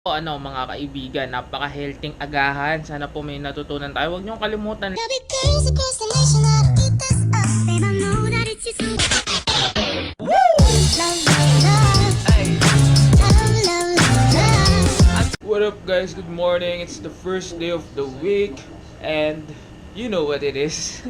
Ano mga kaibigan, napaka-healthy agahan. Sana po may natutunan tayo. Huwag niyong kalimutan. What up guys? Good morning. It's the first day of the week and you know what it is.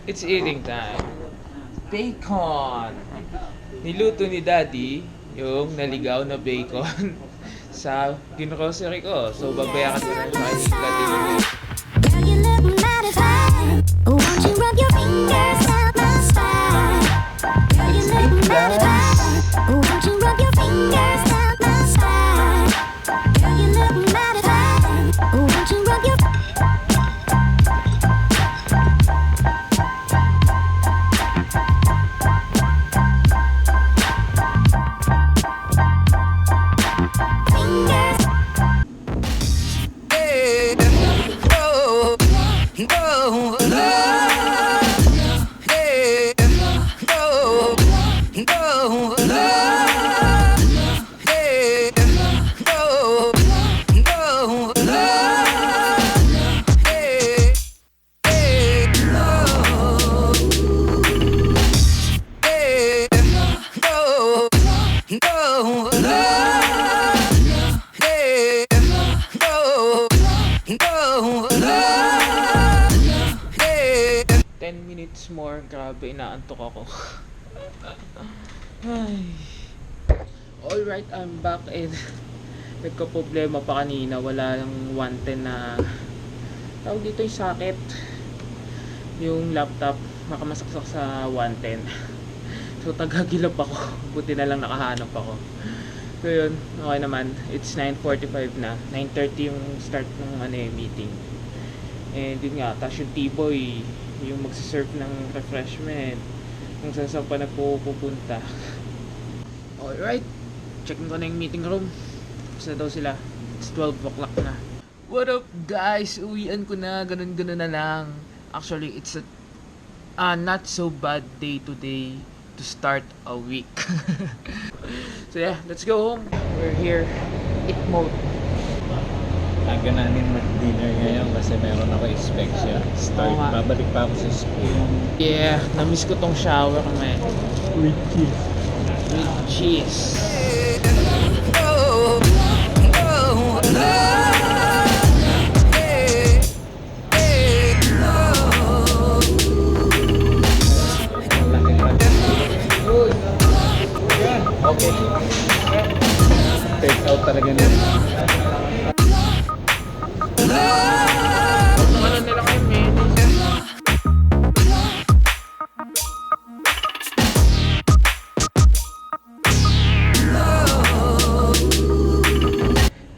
It's eating time. Bacon. Niluto ni Daddy yung naligaw na bacon sa ginrocery ko. So babayaran ko na siya ni Daddy. Girl, you look mighty fine. Won't you rub your fingers down my spine? Girl, you look mighty fine. Won't you rub your fingers down my spine? Girl, you look mighty fine. Won't you rub your fingers? Ten minutes more. Grabe, inaantok ako. Ay. Alright, I'm back and nagka-problema pa kanina. Wala lang 110 na tawag dito yung socket. Yung laptop makamasaksak sa 110. So tagagilap ako. Buti na lang nakahanap ako. So yun, okay naman. It's 9:45 na. 9:30 yung start ng meeting. And yun nga, tapos yung T-boy, yung magsiserve ng refreshment, kung saan pa nagpupunta. Alright, check ko na yung meeting room. Tapos na daw sila. It's 12 o'clock na. What up guys? Uwian ko na, ganun-ganun na lang. Actually, it's a not so bad day today to start a week. So yeah, let's go home. We're here, eat mode. Aga namin mag-dinner ngayon kasi meron ako inspection. Oo nga. Babalik pa ako sa school. Yeah, na-miss ko tong shower man. With cheese. With cheese. Okay. Take out talaga nila. Ano nila kayo, men?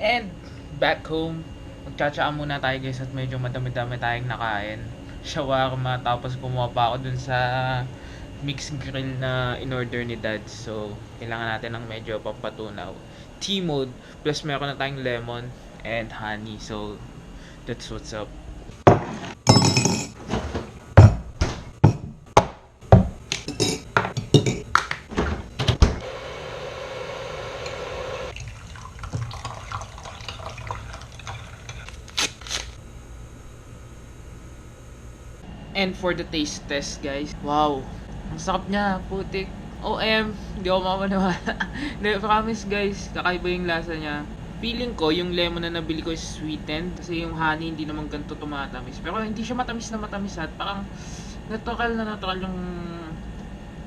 And back home, magtsatsaa muna tayo guys at medyo madami-dami tayong nakain. Shawarma, tapos kumuha pa ako dun sa mixed grill na in-order ni Dad. So, kailangan natin ng medyo pampatunaw. Tea mode, plus meron na tayong lemon and honey. So, that's what's up. And for the taste test guys, wow, ang sarap niya, putik. OM, hindi ako mamaniwala. Hindi, promise guys, kakaiba yung lasa niya. Feeling ko, yung lemon na nabili ko is sweetened. Kasi yung honey hindi naman ganito tumatamis. Pero hindi siya matamis na matamis at parang natural yung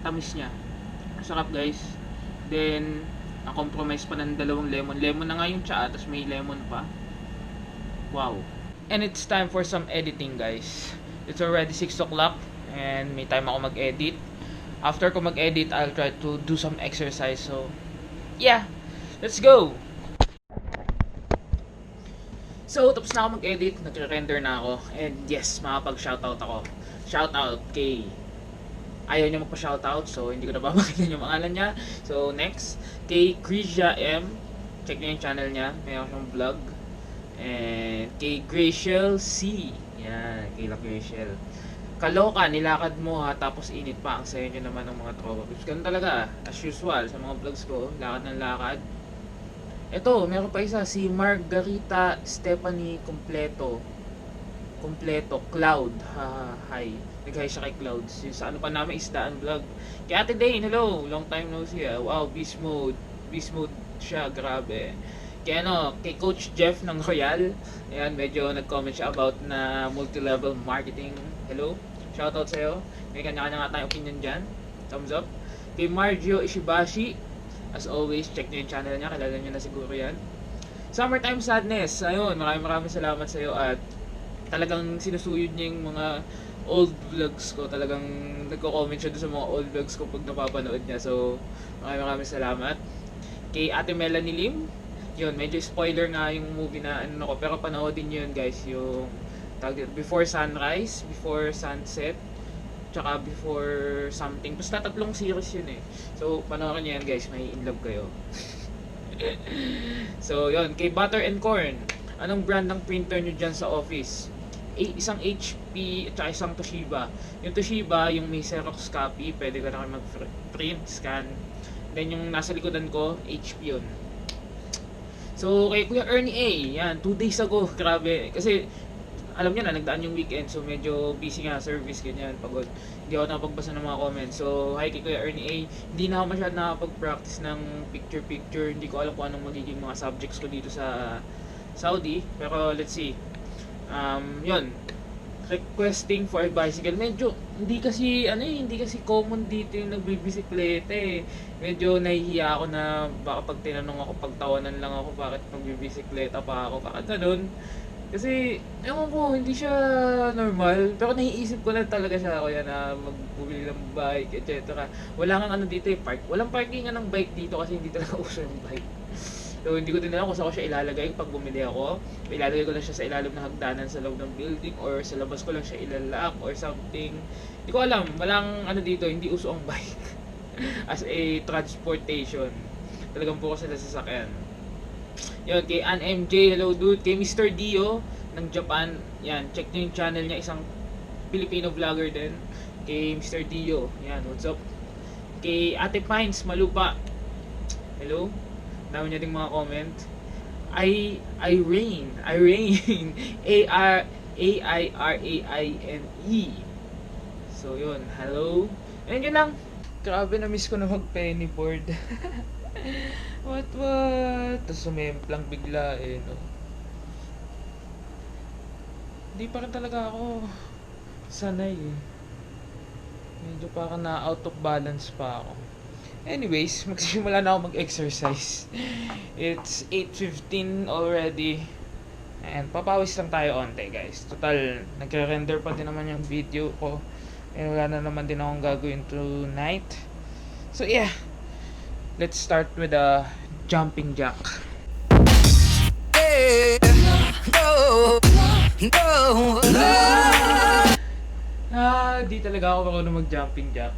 tamis niya. Sarap guys. Then, na-compromise pa ng dalawang lemon. Lemon na nga yung tsaa, tapos may lemon pa. Wow. And it's time for some editing guys. It's already 6 o'clock and may time ako mag-edit. After ko mag-edit, I'll try to do some exercise. So, yeah. Let's go! So, tapos na ako mag-edit. Nagre-render na ako. And yes, makapag-shoutout ako. Shoutout kay... Ayaw niya magpa-shoutout, so hindi ko na babanggitin yung pangalan niya. So, next, kay Krisha M. Check niyo yung channel niya. Mayroon siyang vlog. And kay Graciel C. Yan, kay Graciel. Kaloka, nilakad mo ha, tapos init pa. Ang sayo nyo naman ng mga tropa. Ganun talaga, as usual, sa mga vlogs ko, lakad ng lakad. Ito, meron pa isa, si Margarita Stephanie Completo Cloud. Hi. Nag-hi siya kay Cloud. Sa ano pa namin, Isdaan Vlog. Kay Ate Dane, hello. Long time no see. Wow, beast mode. Beast mode siya, grabe. Kay kay Coach Jeff ng Royal. Ayan, medyo nag-comment siya about na multi-level marketing. Hello. Shoutout sa'yo. May kanya-kanya nga tayong opinion dyan. Thumbs up. Kay Margio Ishibashi. As always, check nyo yung channel niya. Kilala nyo na siguro yan. Summertime Sadness. Ayun, maraming salamat sa'yo at talagang sinusuyod niya yung mga old vlogs ko. Talagang nagko-comment siya doon sa mga old vlogs ko pag napapanood niya. So, maraming salamat. Kay Ate Melanie Lim, yun, medyo spoiler nga yung movie na ano ko. Pero panoodin nyo yun guys, yung Before Sunrise, Before Sunset, tsaka Before Something. Basta 3 series yun eh. So, panoorin nyo yan guys, may in love kayo. So, yun, kay Butter and Corn. Anong brand ng printer nyo dyan sa office? Isang HP at saka isang Toshiba. Yung Toshiba, yung may Xerox copy, pwede ka na kayo mag-print, scan. Then yung nasa likodan ko, HP yun. So, kay Kuya Ernie A, yan, 2 days ago, grabe. Kasi, alam niya na, nagdaan yung weekend, so medyo busy nga, service, ganyan, pagod. Hindi ako nakapagbasa ng mga comments. So, hi kay Kuya Ernie A. Hindi na ako masyadong nakapag-practice ng picture-picture. Hindi ko alam kung anong magiging mga subjects ko dito sa Saudi. Pero, let's see. Yun, requesting for a bicycle. Medyo hindi kasi common dito yung nagbibisikleta eh. Medyo nahihiya ako na baka pag tinanong ako, pagtawanan lang ako bakit magbibisikleta pa ako, bakit ganun. Kasi ewan ko, hindi siya normal, pero naiisip ko na talaga siya kuya na magbubili ng bike, etc. Wala kang ano dito eh, walang parkingan ng bike dito kasi hindi talaga uso yung bike. So, hindi ko din alam kung saan ko siya ilalagay pag bumili ako. Ilalagay ko lang siya sa ilalim ng hagdanan sa loob ng building or sa labas ko lang siya ilalak or something. Hindi ko alam. Walang ano dito, hindi uso ang bike as a transportation. Talagang focus sila sa sasakyan. Yun, kay Ann MJ, hello dude. Kay Mr. Dio ng Japan, yan, check nyo yung channel niya, isang Filipino vlogger din. Kay Mr. Dio, yan, what's up. Kay Ate Pines Malupa, hello. Dami niya ding mga comment. Irene A-I-R-A-I-N-E. So yun, hello. And yun lang. Grabe, na-miss ko na mag-penny board. What? Tapos sumemplang bigla eh, no? Hindi pa rin talaga ako sanay eh. Medyo parang na out of balance pa ako. Anyways, magsisimula na ako mag-exercise. It's 8:15 already. And papawis lang tayo onte guys. Total, nagre-render pa din naman yung video ko. And wala na naman din akong gagawin tonight. So yeah, let's start with a jumping jack. Di talaga ako marunong mag-jumping jack.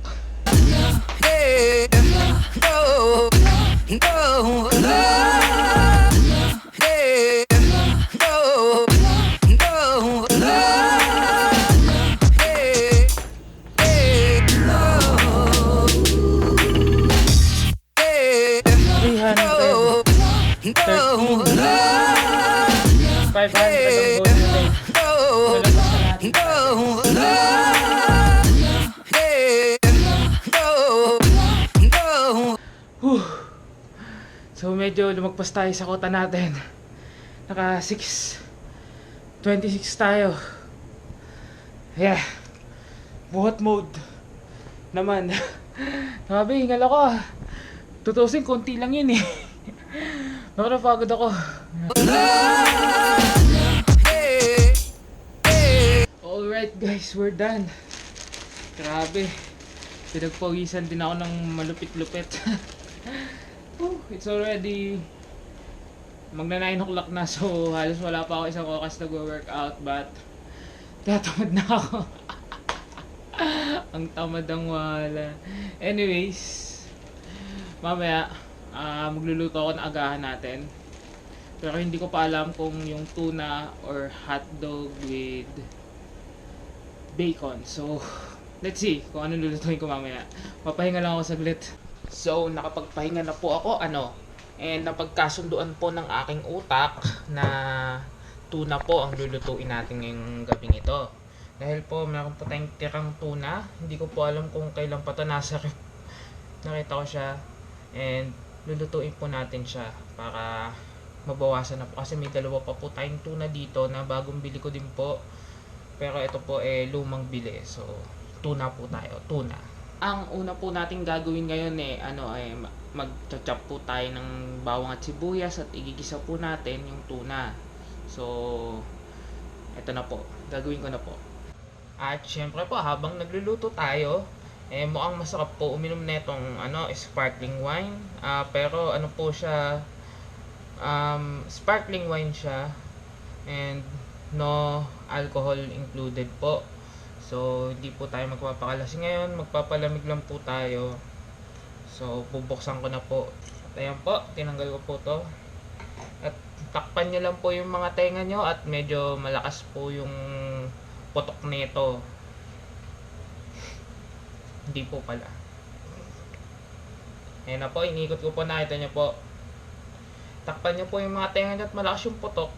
So medyo lumagpas tayo sa kota natin. Naka 6:26 tayo. Yeah. Buhat mode naman. Grabe, hingal ako. Tutusin, konti lang yun eh. Nakapagod ako. Alright guys, we're done. Grabe. Pinagpawisan din ako ng malupit-lupit. It's already magna 9 o'clock na, so halos wala pa ako isang oras nag-workout, but tatamad na ako. Ang tamad ang wala. Anyways, mamaya magluluto ako ng agahan natin, pero hindi ko pa alam kung yung tuna or hotdog with bacon. So let's see kung ano lulutuin ko mamaya. Papahinga lang ako saglit. So, nakapagpahinga na po ako, And napagkasunduan po ng aking utak na tuna po ang lulutuin natin ngayong gabing ito. Dahil po meron po tayong tirang tuna. Hindi ko po alam kung kailan pa ito nasa ref. Nakita ko siya. And lulutuin po natin siya para mabawasan na po. Kasi may dalawa pa po tayong tuna dito na bagong bili ko din po. Pero ito po lumang bili. So tuna po tayo. Tuna. Ang una po natin gagawin ngayon mag-chop po tayo ng bawang at sibuyas at igigisa po natin yung tuna. So, eto na po. Gagawin ko na po. At syempre po, habang nagluluto tayo, mukhang masarap po uminom netong sparkling wine. Pero ano po siya, sparkling wine siya and no alcohol included po. So, hindi po tayo magpapakalasing ngayon. Magpapalamig lang po tayo. So, bubuksan ko na po. At ayan po, tinanggal ko po to. At takpan nyo lang po yung mga tenga nyo at medyo malakas po yung putok nito. Hindi po pala. Ayan na po, inikot ko po, nakita nyo po. Takpan nyo po yung mga tenga nyo at malakas yung putok.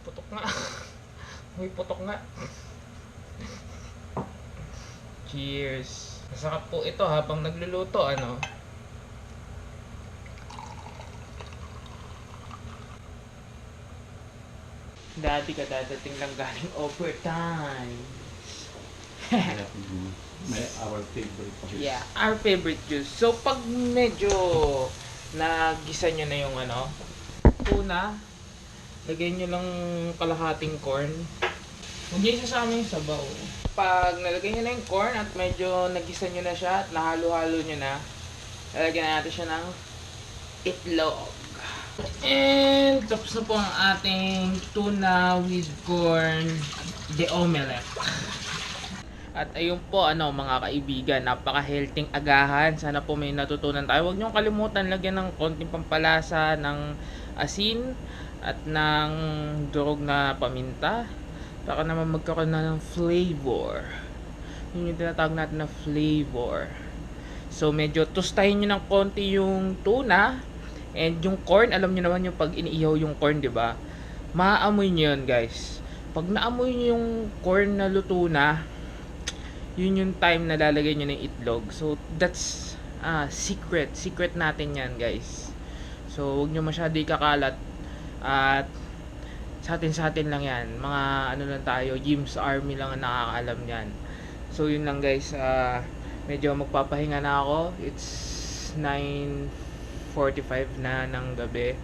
Putok nga. May putok nga. Cheers. Masarap po ito habang nagluluto, Dati ka dadating lang galing overtime. Our favorite juice. Yeah, our favorite juice. So, pag medyo nagisa nyo na yung tuna, lagyan nyo lang kalahating corn. Hindi sasama yung sabaw. Pag nalagay nyo na yung corn at medyo nagisa nyo na siya at nahalo-halo nyo na, lalagyan na natin siya ng itlog. And tapos na po ang ating tuna with corn de omelette. At ayun po mga kaibigan, napaka-healthy agahan. Sana po may natutunan tayo. Huwag nyo kalimutan lagyan ng konting pampalasa ng asin at ng durog na paminta para naman magkaroon na ng flavor. Yun yung tinatawag natin na flavor. So medyo tostahin nyo ng konti yung tuna and yung corn. Alam nyo naman yung pag iniihaw yung corn, diba? Maaamoy nyo yun, guys. Pag naamoy nyo yung corn na luto na, yun yung time na lalagay nyo ng itlog. So that's secret natin yan, guys. So huwag nyo masyado ikakalat at sa atin lang yan. Mga lang tayo, Jim's Army lang ang nakakaalam yan. So yun lang, guys. Medyo magpapahinga na ako. It's 9:45 na ng gabi.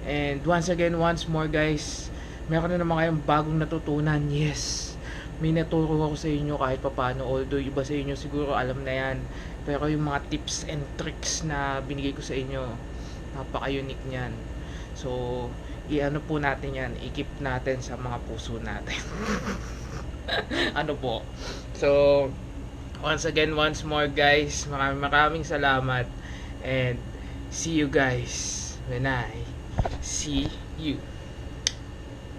And once more, guys, meron na naman kayong bagong natutunan. Yes, may naturo ako sa inyo kahit papano. Although iba sa inyo siguro alam na yan. Pero yung mga tips and tricks na binigay ko sa inyo, napaka-unique niyan. So, i-ano po natin yan, i-keep natin sa mga puso natin. po. So, once more, guys, maraming salamat. And see you guys when I see you.